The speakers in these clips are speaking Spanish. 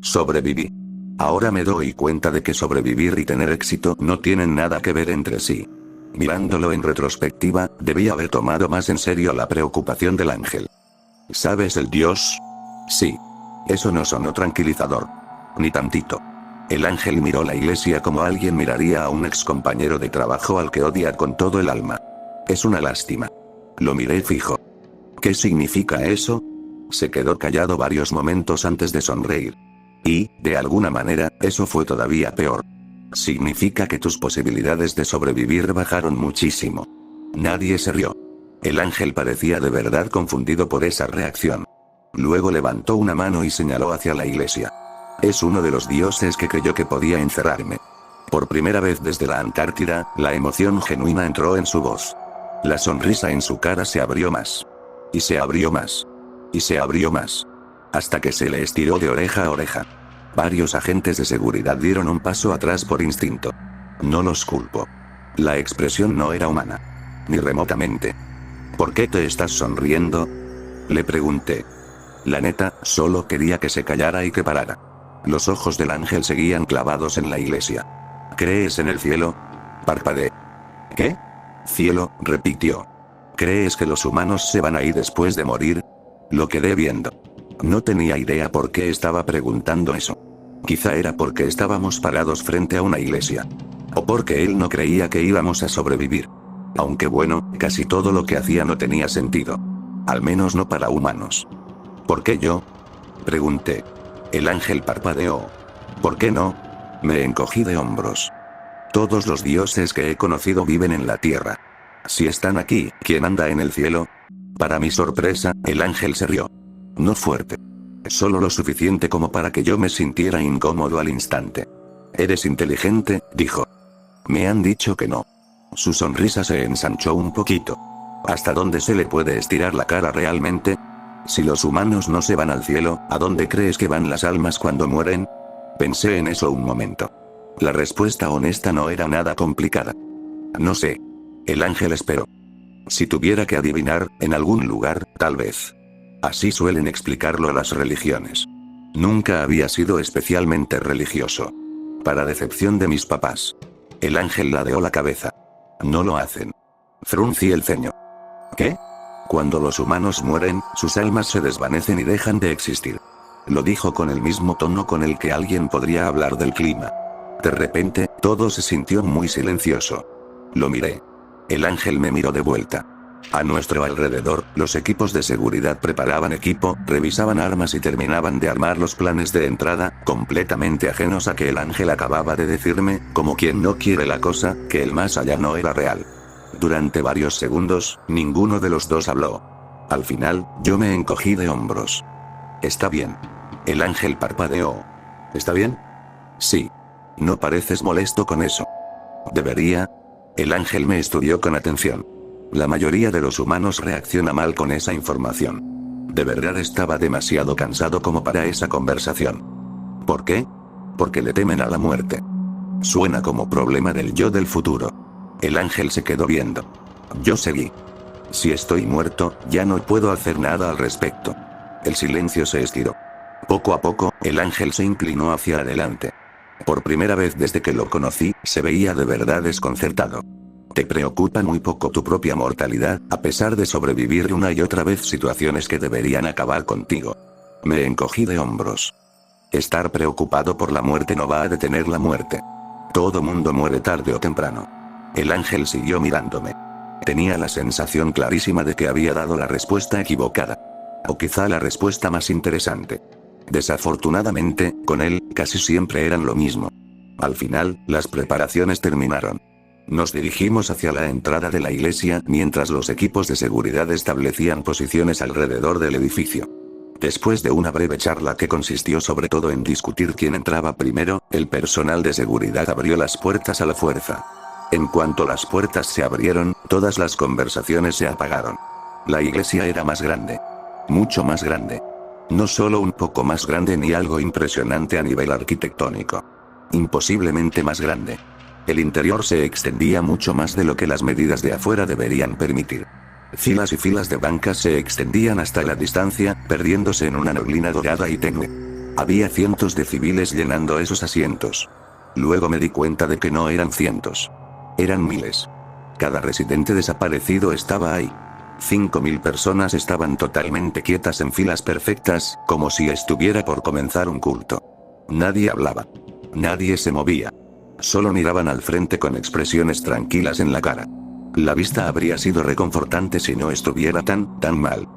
Sobreviví. Ahora me doy cuenta de que sobrevivir y tener éxito no tienen nada que ver entre sí. Mirándolo en retrospectiva, debí haber tomado más en serio la preocupación del ángel. ¿Sabes el dios? Sí. Eso no sonó tranquilizador. Ni tantito. El ángel miró la iglesia como alguien miraría a un ex compañero de trabajo al que odia con todo el alma. Es una lástima. Lo miré fijo. ¿Qué significa eso? Se quedó callado varios momentos antes de sonreír. Y, de alguna manera, eso fue todavía peor. Significa que tus posibilidades de sobrevivir bajaron muchísimo. Nadie se rió. El ángel parecía de verdad confundido por esa reacción. Luego levantó una mano y señaló hacia la iglesia. Es uno de los dioses que creyó que podía encerrarme. Por primera vez desde la Antártida, la emoción genuina entró en su voz. La sonrisa en su cara se abrió más. Y se abrió más. Y se abrió más. Hasta que se le estiró de oreja a oreja. Varios agentes de seguridad dieron un paso atrás por instinto. No los culpo. La expresión no era humana. Ni remotamente. ¿Por qué te estás sonriendo? Le pregunté. La neta, solo quería que se callara y que parara. Los ojos del ángel seguían clavados en la iglesia. ¿Crees en el cielo? Parpadeé. ¿Qué? Cielo, repitió. ¿Crees que los humanos se van ahí después de morir? Lo quedé viendo. No tenía idea por qué estaba preguntando eso. Quizá era porque estábamos parados frente a una iglesia. O porque él no creía que íbamos a sobrevivir. Aunque bueno, casi todo lo que hacía no tenía sentido. Al menos no para humanos. ¿Por qué yo? Pregunté. El ángel parpadeó. ¿Por qué no? Me encogí de hombros. Todos los dioses que he conocido viven en la tierra. Si están aquí, ¿quién anda en el cielo? Para mi sorpresa, el ángel se rió. No fuerte. Solo lo suficiente como para que yo me sintiera incómodo al instante. Eres inteligente, dijo. Me han dicho que no. Su sonrisa se ensanchó un poquito. ¿Hasta dónde se le puede estirar la cara realmente? Si los humanos no se van al cielo, ¿a dónde crees que van las almas cuando mueren? Pensé en eso un momento. La respuesta honesta no era nada complicada. No sé. El ángel esperó. Si tuviera que adivinar, en algún lugar, tal vez. Así suelen explicarlo las religiones. Nunca había sido especialmente religioso. Para decepción de mis papás. El ángel ladeó la cabeza. No lo hacen. Fruncí el ceño. ¿Qué? Cuando los humanos mueren, sus almas se desvanecen y dejan de existir. Lo dijo con el mismo tono con el que alguien podría hablar del clima. De repente, todo se sintió muy silencioso. Lo miré. El ángel me miró de vuelta. A nuestro alrededor, los equipos de seguridad preparaban equipo, revisaban armas y terminaban de armar los planes de entrada, completamente ajenos a que el ángel acababa de decirme, como quien no quiere la cosa, que el más allá no era real. Durante varios segundos, ninguno de los dos habló. Al final, yo me encogí de hombros. Está bien. El ángel parpadeó. ¿Está bien? Sí. No pareces molesto con eso. ¿Debería? El ángel me estudió con atención. La mayoría de los humanos reacciona mal con esa información. De verdad estaba demasiado cansado como para esa conversación. ¿Por qué? Porque le temen a la muerte. Suena como problema del yo del futuro. El ángel se quedó viendo. Yo seguí. Si estoy muerto, ya no puedo hacer nada al respecto. El silencio se estiró. Poco a poco, el ángel se inclinó hacia adelante. Por primera vez desde que lo conocí, se veía de verdad desconcertado. Te preocupa muy poco tu propia mortalidad, a pesar de sobrevivir una y otra vez situaciones que deberían acabar contigo. Me encogí de hombros. Estar preocupado por la muerte no va a detener la muerte. Todo mundo muere tarde o temprano. El ángel siguió mirándome. Tenía la sensación clarísima de que había dado la respuesta equivocada. O quizá la respuesta más interesante. Desafortunadamente, con él, casi siempre eran lo mismo. Al final, las preparaciones terminaron. Nos dirigimos hacia la entrada de la iglesia mientras los equipos de seguridad establecían posiciones alrededor del edificio. Después de una breve charla que consistió sobre todo en discutir quién entraba primero, el personal de seguridad abrió las puertas a la fuerza. En cuanto las puertas se abrieron, todas las conversaciones se apagaron. La iglesia era más grande. Mucho más grande. No solo un poco más grande ni algo impresionante a nivel arquitectónico. Imposiblemente más grande. El interior se extendía mucho más de lo que las medidas de afuera deberían permitir. Filas y filas de bancas se extendían hasta la distancia, perdiéndose en una neblina dorada y tenue. Había cientos de civiles llenando esos asientos. Luego me di cuenta de que no eran cientos. Eran miles. Cada residente desaparecido estaba ahí. 5.000 personas estaban totalmente quietas en filas perfectas, como si estuviera por comenzar un culto. Nadie hablaba. Nadie se movía. Solo miraban al frente con expresiones tranquilas en la cara. La vista habría sido reconfortante si no estuviera tan mal.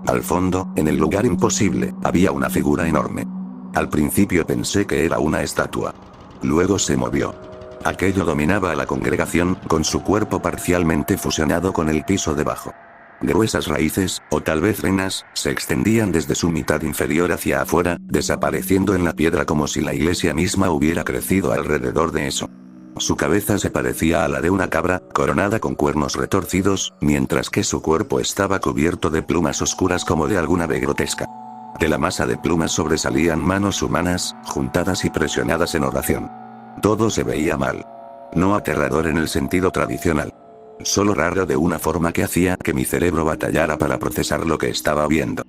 Al fondo, en el lugar imposible, había una figura enorme. Al principio pensé que era una estatua. Luego se movió. Aquello dominaba a la congregación, con su cuerpo parcialmente fusionado con el piso debajo. Gruesas raíces, o tal vez venas, se extendían desde su mitad inferior hacia afuera, desapareciendo en la piedra como si la iglesia misma hubiera crecido alrededor de eso. Su cabeza se parecía a la de una cabra, coronada con cuernos retorcidos, mientras que su cuerpo estaba cubierto de plumas oscuras como de alguna ave grotesca. De la masa de plumas sobresalían manos humanas, juntadas y presionadas en oración. Todo se veía mal. No aterrador en el sentido tradicional. Solo raro de una forma que hacía que mi cerebro batallara para procesar lo que estaba viendo.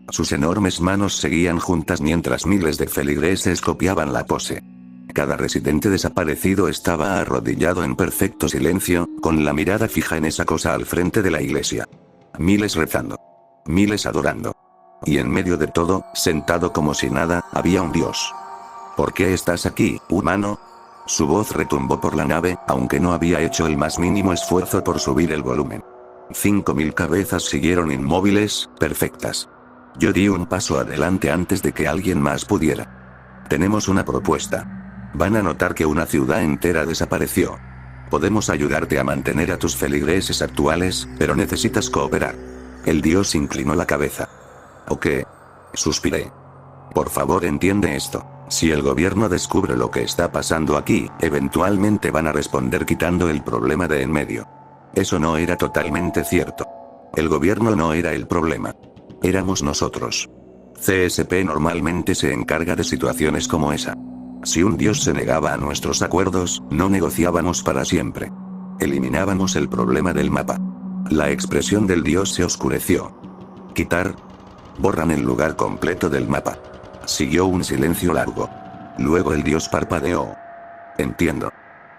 Sus enormes manos seguían juntas mientras miles de feligreses copiaban la pose. Cada residente desaparecido estaba arrodillado en perfecto silencio, con la mirada fija en esa cosa al frente de la iglesia. Miles rezando. Miles adorando. Y en medio de todo, sentado como si nada, había un dios. ¿Por qué estás aquí, humano? Su voz retumbó por la nave, aunque no había hecho el más mínimo esfuerzo por subir el volumen. 5.000 cabezas siguieron inmóviles, perfectas. Yo di un paso adelante antes de que alguien más pudiera. Tenemos una propuesta. Van a notar que una ciudad entera desapareció. Podemos ayudarte a mantener a tus feligreses actuales, pero necesitas cooperar. El dios inclinó la cabeza. ¿O qué? Suspiré. Por favor, entiende esto. Si el gobierno descubre lo que está pasando aquí, eventualmente van a responder quitando el problema de en medio. Eso no era totalmente cierto. El gobierno no era el problema. Éramos nosotros. CSP normalmente se encarga de situaciones como esa. Si un dios se negaba a nuestros acuerdos, no negociábamos para siempre. Eliminábamos el problema del mapa. La expresión del dios se oscureció. Quitar. Borran el lugar completo del mapa. Siguió un silencio largo. Luego el dios parpadeó. Entiendo.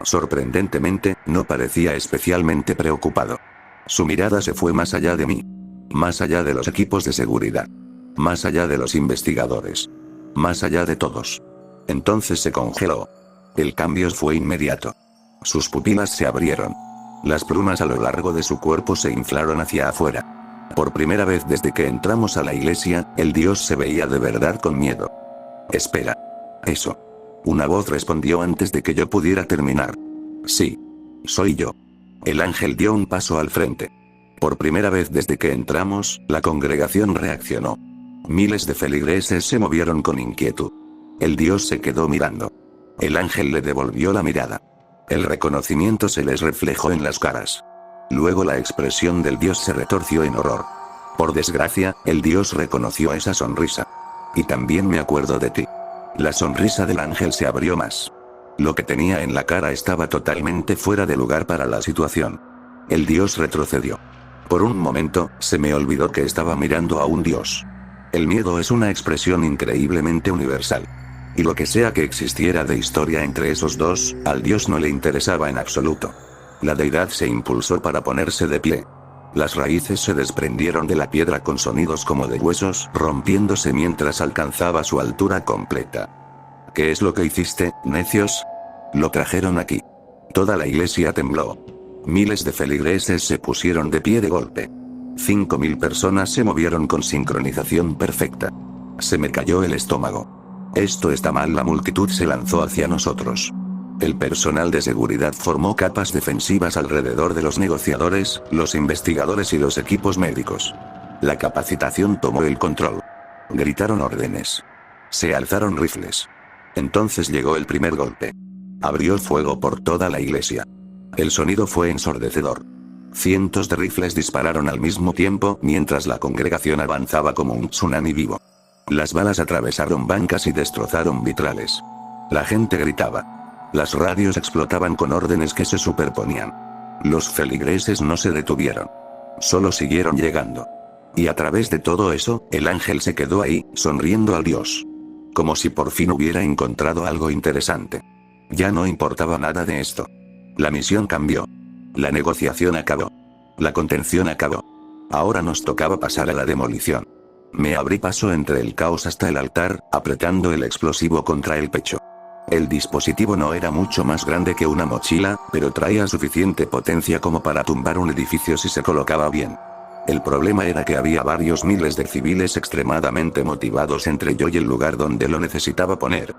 Sorprendentemente, no parecía especialmente preocupado. Su mirada se fue más allá de mí. Más allá de los equipos de seguridad. Más allá de los investigadores. Más allá de todos. Entonces se congeló. El cambio fue inmediato. Sus pupilas se abrieron. Las plumas a lo largo de su cuerpo se inflaron hacia afuera. Por primera vez desde que entramos a la iglesia, el dios se veía de verdad con miedo. Espera. Eso. Una voz respondió antes de que yo pudiera terminar. Sí. Soy yo. El ángel dio un paso al frente. Por primera vez desde que entramos, la congregación reaccionó. Miles de feligreses se movieron con inquietud. El dios se quedó mirando. El ángel le devolvió la mirada. El reconocimiento se les reflejó en las caras. Luego la expresión del dios se retorció en horror. Por desgracia, el dios reconoció esa sonrisa. Y también me acuerdo de ti. La sonrisa del ángel se abrió más. Lo que tenía en la cara estaba totalmente fuera de lugar para la situación. El dios retrocedió. Por un momento, se me olvidó que estaba mirando a un dios. El miedo es una expresión increíblemente universal. Y lo que sea que existiera de historia entre esos dos, al dios no le interesaba en absoluto. La deidad se impulsó para ponerse de pie. Las raíces se desprendieron de la piedra con sonidos como de huesos rompiéndose mientras alcanzaba su altura completa. ¿Qué es lo que hiciste, necios? Lo trajeron aquí. Toda la iglesia tembló. Miles de feligreses se pusieron de pie de golpe. 5.000 personas se movieron con sincronización perfecta. Se me cayó el estómago. Esto está mal. La multitud se lanzó hacia nosotros. El personal de seguridad formó capas defensivas alrededor de los negociadores, los investigadores y los equipos médicos. La capacitación tomó el control. Gritaron órdenes. Se alzaron rifles. Entonces llegó el primer golpe. Abrió fuego por toda la iglesia. El sonido fue ensordecedor. Cientos de rifles dispararon al mismo tiempo mientras la congregación avanzaba como un tsunami vivo. Las balas atravesaron bancas y destrozaron vitrales. La gente gritaba. Las radios explotaban con órdenes que se superponían. Los feligreses no se detuvieron. Solo siguieron llegando. Y a través de todo eso, el ángel se quedó ahí, sonriendo al dios. como si por fin hubiera encontrado algo interesante. Ya no importaba nada de esto. La misión cambió. La negociación acabó. La contención acabó. Ahora nos tocaba pasar a la demolición. Me abrí paso entre el caos hasta el altar, apretando el explosivo contra el pecho. El dispositivo no era mucho más grande que una mochila, pero traía suficiente potencia como para tumbar un edificio si se colocaba bien. El problema era que había varios miles de civiles extremadamente motivados entre yo y el lugar donde lo necesitaba poner.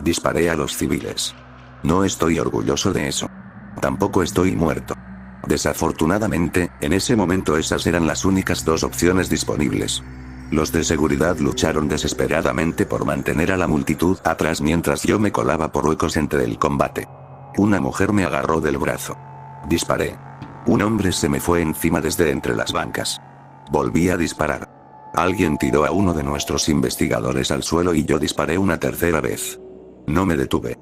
Disparé a los civiles. No estoy orgulloso de eso. Tampoco estoy muerto. Desafortunadamente, en ese momento esas eran las únicas dos opciones disponibles. Los de seguridad lucharon desesperadamente por mantener a la multitud atrás mientras yo me colaba por huecos entre el combate. Una mujer me agarró del brazo. Disparé. Un hombre se me fue encima desde entre las bancas. Volví a disparar. Alguien tiró a uno de nuestros investigadores al suelo y yo disparé una tercera vez. No me detuve.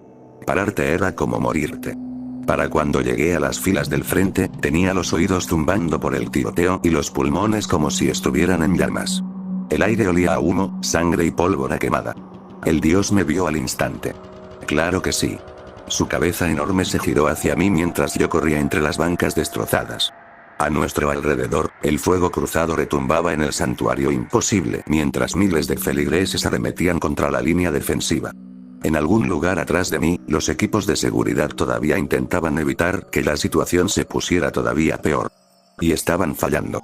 Pararte era como morirte. Para cuando llegué a las filas del frente, tenía los oídos zumbando por el tiroteo y los pulmones como si estuvieran en llamas. El aire olía a humo, sangre y pólvora quemada. El dios me vio al instante. Claro que sí. Su cabeza enorme se giró hacia mí mientras yo corría entre las bancas destrozadas. A nuestro alrededor, el fuego cruzado retumbaba en el santuario imposible mientras miles de feligreses arremetían contra la línea defensiva. En algún lugar atrás de mí, los equipos de seguridad todavía intentaban evitar que la situación se pusiera todavía peor. Y estaban fallando.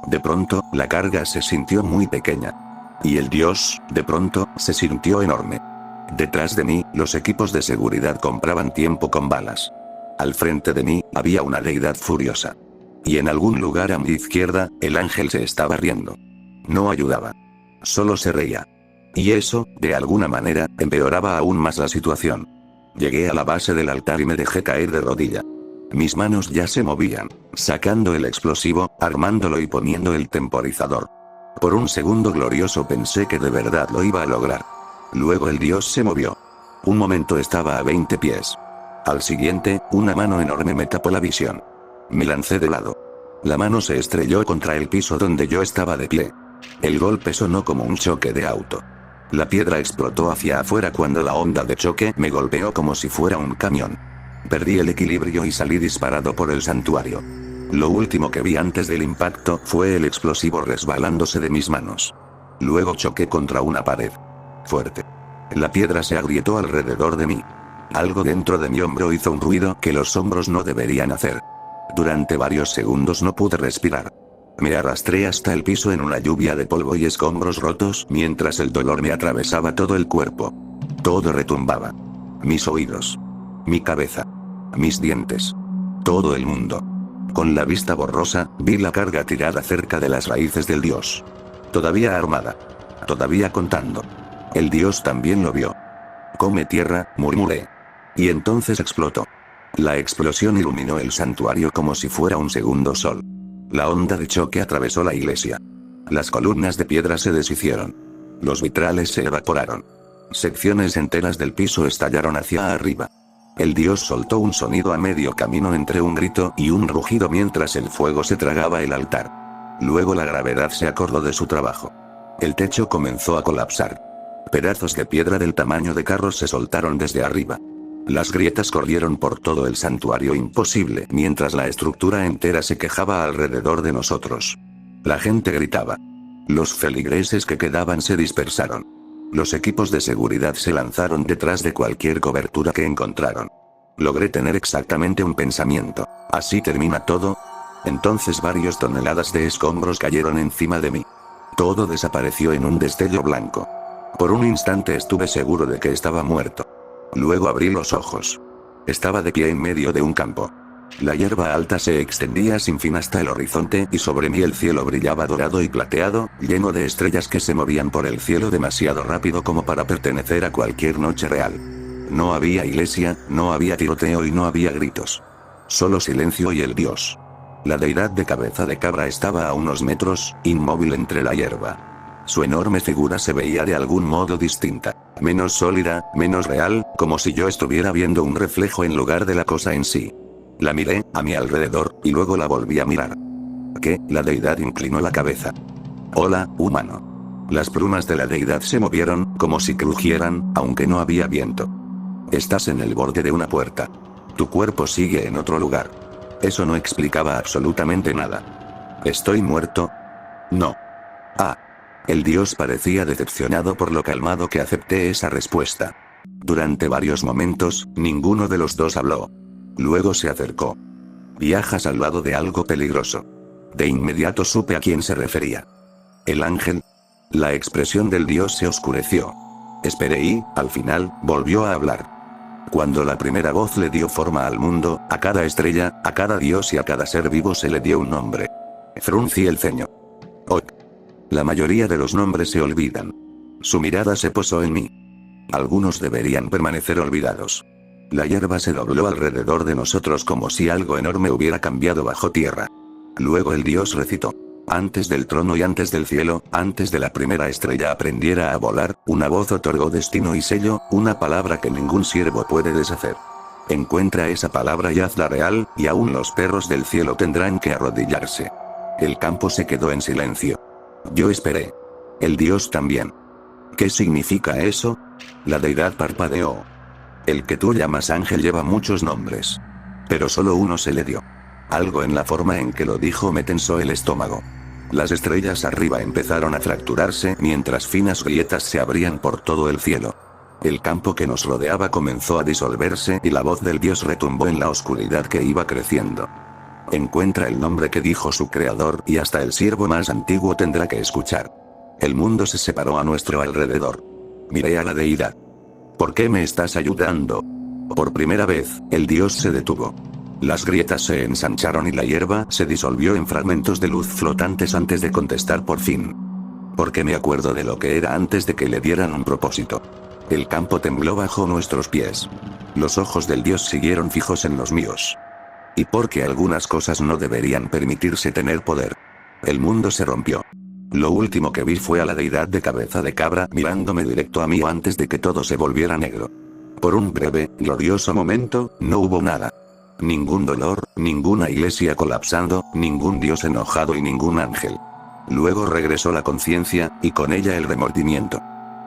De pronto, la carga se sintió muy pequeña. Y el dios, de pronto, se sintió enorme. Detrás de mí, los equipos de seguridad compraban tiempo con balas. Al frente de mí, había una deidad furiosa. Y en algún lugar a mi izquierda, el ángel se estaba riendo. No ayudaba. Solo se reía. Y eso, de alguna manera, empeoraba aún más la situación. Llegué a la base del altar y me dejé caer de rodilla. Mis manos ya se movían, sacando el explosivo, armándolo y poniendo el temporizador. Por un segundo glorioso pensé que de verdad lo iba a lograr. Luego el dios se movió. Un momento estaba a 20 pies. Al siguiente, una mano enorme me tapó la visión. Me lancé de lado. La mano se estrelló contra el piso donde yo estaba de pie. El golpe sonó como un choque de auto. La piedra explotó hacia afuera cuando la onda de choque me golpeó como si fuera un camión. Perdí el equilibrio y salí disparado por el santuario. Lo último que vi antes del impacto fue el explosivo resbalándose de mis manos. Luego choqué contra una pared. Fuerte. La piedra se agrietó alrededor de mí. Algo dentro de mi hombro hizo un ruido que los hombros no deberían hacer. Durante varios segundos no pude respirar. Me arrastré hasta el piso en una lluvia de polvo y escombros rotos mientras el dolor me atravesaba todo el cuerpo. Todo retumbaba. Mis oídos. Mi cabeza. Mis dientes. Todo el mundo. Con la vista borrosa, vi la carga tirada cerca de las raíces del dios. Todavía armada. Todavía contando. El dios también lo vio. Come tierra, murmuré. Y entonces explotó. La explosión iluminó el santuario como si fuera un segundo sol. La onda de choque atravesó la iglesia. Las columnas de piedra se deshicieron. Los vitrales se evaporaron. Secciones enteras del piso estallaron hacia arriba. El dios soltó un sonido a medio camino entre un grito y un rugido mientras el fuego se tragaba el altar. Luego la gravedad se acordó de su trabajo. El techo comenzó a colapsar. Pedazos de piedra del tamaño de carros se soltaron desde arriba. Las grietas corrieron por todo el santuario imposible mientras la estructura entera se quejaba alrededor de nosotros. La gente gritaba. Los feligreses que quedaban se dispersaron. Los equipos de seguridad se lanzaron detrás de cualquier cobertura que encontraron. Logré tener exactamente un pensamiento. ¿Así termina todo? Entonces varias toneladas de escombros cayeron encima de mí. Todo desapareció en un destello blanco. Por un instante estuve seguro de que estaba muerto. Luego abrí los ojos. Estaba de pie en medio de un campo. La hierba alta se extendía sin fin hasta el horizonte y sobre mí el cielo brillaba dorado y plateado, lleno de estrellas que se movían por el cielo demasiado rápido como para pertenecer a cualquier noche real. No había iglesia, no había tiroteo y no había gritos. Solo silencio y el dios. La deidad de cabeza de cabra estaba a unos metros, inmóvil entre la hierba. Su enorme figura se veía de algún modo distinta, menos sólida, menos real, como si yo estuviera viendo un reflejo en lugar de la cosa en sí. La miré, a mi alrededor, y luego la volví a mirar. ¿Qué? La deidad inclinó la cabeza. Hola, humano. Las plumas de la deidad se movieron, como si crujieran, aunque no había viento. Estás en el borde de una puerta. Tu cuerpo sigue en otro lugar. Eso no explicaba absolutamente nada. ¿Estoy muerto? No. Ah. El dios parecía decepcionado por lo calmado que acepté esa respuesta. Durante varios momentos, ninguno de los dos habló. Luego se acercó. Viajas al lado de algo peligroso. De inmediato supe a quién se refería. ¿El ángel? La expresión del dios se oscureció. Esperé y, al final, volvió a hablar. Cuando la primera voz le dio forma al mundo, a cada estrella, a cada dios y a cada ser vivo se le dio un nombre. Fruncí el ceño. Oh. La mayoría de los nombres se olvidan. Su mirada se posó en mí. Algunos deberían permanecer olvidados. La hierba se dobló alrededor de nosotros como si algo enorme hubiera cambiado bajo tierra. Luego el dios recitó. Antes del trono y antes del cielo, antes de la primera estrella aprendiera a volar, una voz otorgó destino y sello, una palabra que ningún siervo puede deshacer. Encuentra esa palabra y hazla real, y aún los perros del cielo tendrán que arrodillarse. El campo se quedó en silencio. Yo esperé. El dios también. ¿Qué significa eso? La deidad parpadeó. El que tú llamas ángel lleva muchos nombres. Pero solo uno se le dio. Algo en la forma en que lo dijo me tensó el estómago. Las estrellas arriba empezaron a fracturarse mientras finas grietas se abrían por todo el cielo. El campo que nos rodeaba comenzó a disolverse y la voz del dios retumbó en la oscuridad que iba creciendo. Encuentra el nombre que dijo su creador y hasta el siervo más antiguo tendrá que escuchar. El mundo se separó a nuestro alrededor. Miré a la deidad. ¿Por qué me estás ayudando? Por primera vez, el dios se detuvo. Las grietas se ensancharon y la hierba se disolvió en fragmentos de luz flotantes antes de contestar por fin. Porque me acuerdo de lo que era antes de que le dieran un propósito. El campo tembló bajo nuestros pies. Los ojos del dios siguieron fijos en los míos. Y porque algunas cosas no deberían permitirse tener poder. El mundo se rompió. Lo último que vi fue a la deidad de cabeza de cabra mirándome directo a mí antes de que todo se volviera negro. Por un breve, glorioso momento, no hubo nada. Ningún dolor, ninguna iglesia colapsando, ningún dios enojado y ningún ángel. Luego regresó la conciencia, y con ella el remordimiento.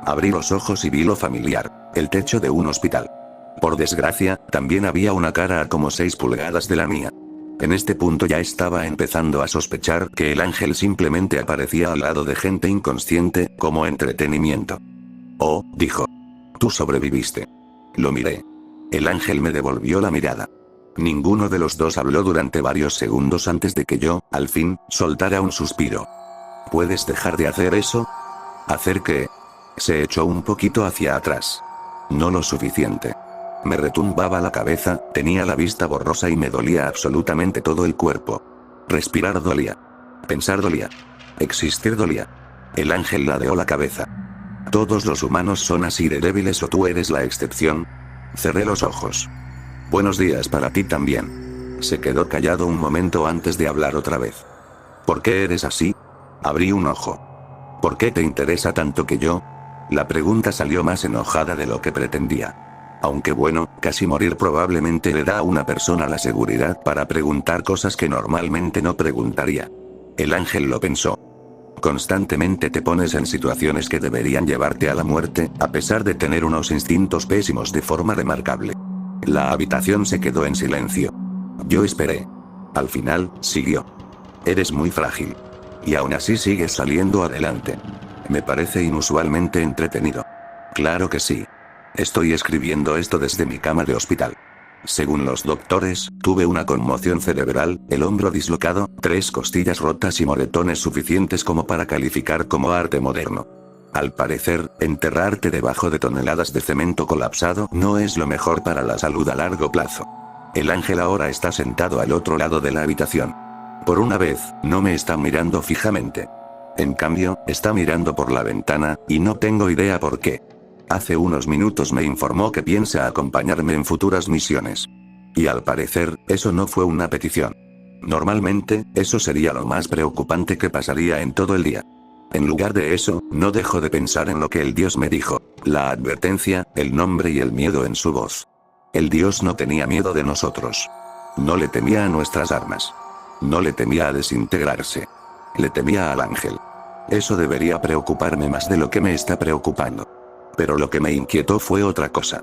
Abrí los ojos y vi lo familiar, el techo de un hospital. Por desgracia, también había una cara a como 6 pulgadas de la mía. En este punto ya estaba empezando a sospechar que el ángel simplemente aparecía al lado de gente inconsciente, como entretenimiento. Oh, dijo. Tú sobreviviste. Lo miré. El ángel me devolvió la mirada. Ninguno de los dos habló durante varios segundos antes de que yo, al fin, soltara un suspiro. ¿Puedes dejar de hacer eso? ¿Hacer qué? Se echó un poquito hacia atrás. No lo suficiente. Me retumbaba la cabeza, tenía la vista borrosa y me dolía absolutamente todo el cuerpo. Respirar dolía. Pensar dolía. Existir dolía. El ángel ladeó la cabeza. ¿Todos los humanos son así de débiles o tú eres la excepción? Cerré los ojos. Buenos días para ti también. Se quedó callado un momento antes de hablar otra vez. ¿Por qué eres así? Abrí un ojo. ¿Por qué te interesa tanto que yo? La pregunta salió más enojada de lo que pretendía. Aunque bueno, casi morir probablemente le da a una persona la seguridad para preguntar cosas que normalmente no preguntaría. El ángel lo pensó. Constantemente te pones en situaciones que deberían llevarte a la muerte, a pesar de tener unos instintos pésimos de forma remarcable. La habitación se quedó en silencio. Yo esperé. Al final, siguió. Eres muy frágil. Y aún así sigues saliendo adelante. Me parece inusualmente entretenido. Claro que sí. Estoy escribiendo esto desde mi cama de hospital. Según los doctores, tuve una conmoción cerebral, el hombro dislocado, 3 costillas rotas y moretones suficientes como para calificar como arte moderno. Al parecer, enterrarte debajo de toneladas de cemento colapsado no es lo mejor para la salud a largo plazo. El ángel ahora está sentado al otro lado de la habitación. Por una vez, no me está mirando fijamente. En cambio, está mirando por la ventana, y no tengo idea por qué. Hace unos minutos me informó que piensa acompañarme en futuras misiones. Y al parecer, eso no fue una petición. Normalmente, eso sería lo más preocupante que pasaría en todo el día. En lugar de eso, no dejo de pensar en lo que el dios me dijo, la advertencia, el nombre y el miedo en su voz. El dios no tenía miedo de nosotros. No le temía a nuestras armas. No le temía a desintegrarse. Le temía al ángel. Eso debería preocuparme más de lo que me está preocupando. Pero lo que me inquietó fue otra cosa.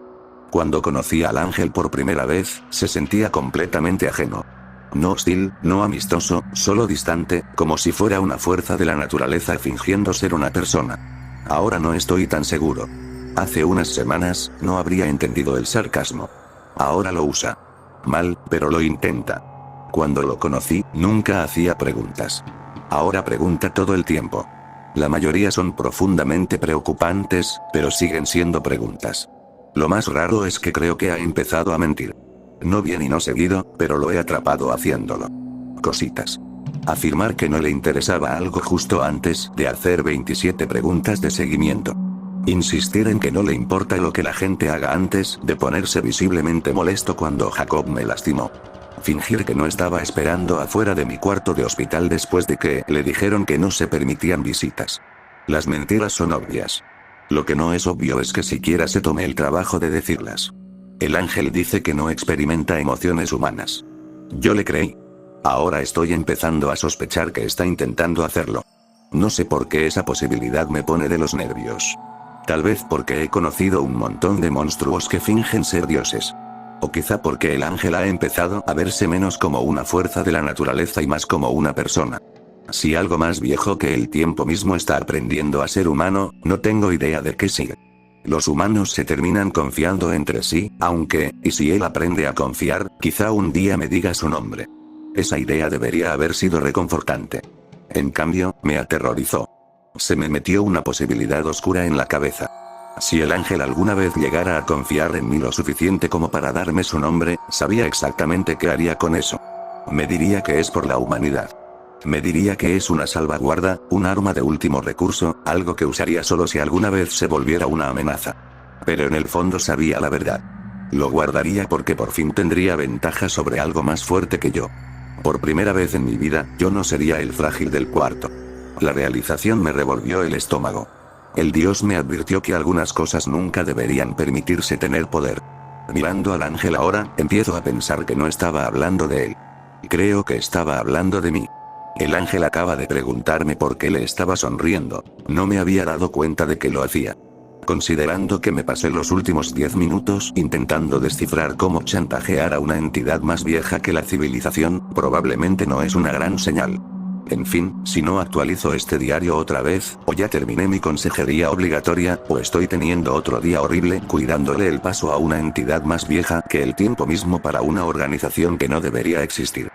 Cuando conocí al ángel por primera vez, se sentía completamente ajeno. No hostil, no amistoso, solo distante, como si fuera una fuerza de la naturaleza fingiendo ser una persona. Ahora no estoy tan seguro. Hace unas semanas, no habría entendido el sarcasmo. Ahora lo usa. Mal, pero lo intenta. Cuando lo conocí, nunca hacía preguntas. Ahora pregunta todo el tiempo. La mayoría son profundamente preocupantes, pero siguen siendo preguntas. Lo más raro es que creo que ha empezado a mentir. No bien y no seguido, pero lo he atrapado haciéndolo. Cositas. Afirmar que no le interesaba algo justo antes de hacer 27 preguntas de seguimiento. Insistir en que no le importa lo que la gente haga antes de ponerse visiblemente molesto cuando Jacob me lastimó. Fingir que no estaba esperando afuera de mi cuarto de hospital después de que le dijeron que no se permitían visitas. Las mentiras son obvias. Lo que no es obvio es que siquiera se tome el trabajo de decirlas. El ángel dice que no experimenta emociones humanas. Yo le creí. Ahora estoy empezando a sospechar que está intentando hacerlo. No sé por qué esa posibilidad me pone de los nervios. Tal vez porque he conocido un montón de monstruos que fingen ser dioses. O quizá porque el ángel ha empezado a verse menos como una fuerza de la naturaleza y más como una persona. Si algo más viejo que el tiempo mismo está aprendiendo a ser humano, no tengo idea de qué sigue. Los humanos se terminan confiando entre sí, aunque, y si él aprende a confiar, quizá un día me diga su nombre. Esa idea debería haber sido reconfortante. En cambio, me aterrorizó. Se me metió una posibilidad oscura en la cabeza. Si el ángel alguna vez llegara a confiar en mí lo suficiente como para darme su nombre, sabía exactamente qué haría con eso. Me diría que es por la humanidad. Me diría que es una salvaguarda, un arma de último recurso, algo que usaría solo si alguna vez se volviera una amenaza. Pero en el fondo sabía la verdad. Lo guardaría porque por fin tendría ventaja sobre algo más fuerte que yo. Por primera vez en mi vida, yo no sería el frágil del cuarto. La realización me revolvió el estómago. El dios me advirtió que algunas cosas nunca deberían permitirse tener poder. Mirando al ángel ahora, empiezo a pensar que no estaba hablando de él. Creo que estaba hablando de mí. El ángel acaba de preguntarme por qué le estaba sonriendo. No me había dado cuenta de que lo hacía. Considerando que me pasé los últimos 10 minutos intentando descifrar cómo chantajear a una entidad más vieja que la civilización, probablemente no es una gran señal. En fin, si no actualizo este diario otra vez, o ya terminé mi consejería obligatoria, o estoy teniendo otro día horrible cuidándole el paso a una entidad más vieja que el tiempo mismo para una organización que no debería existir.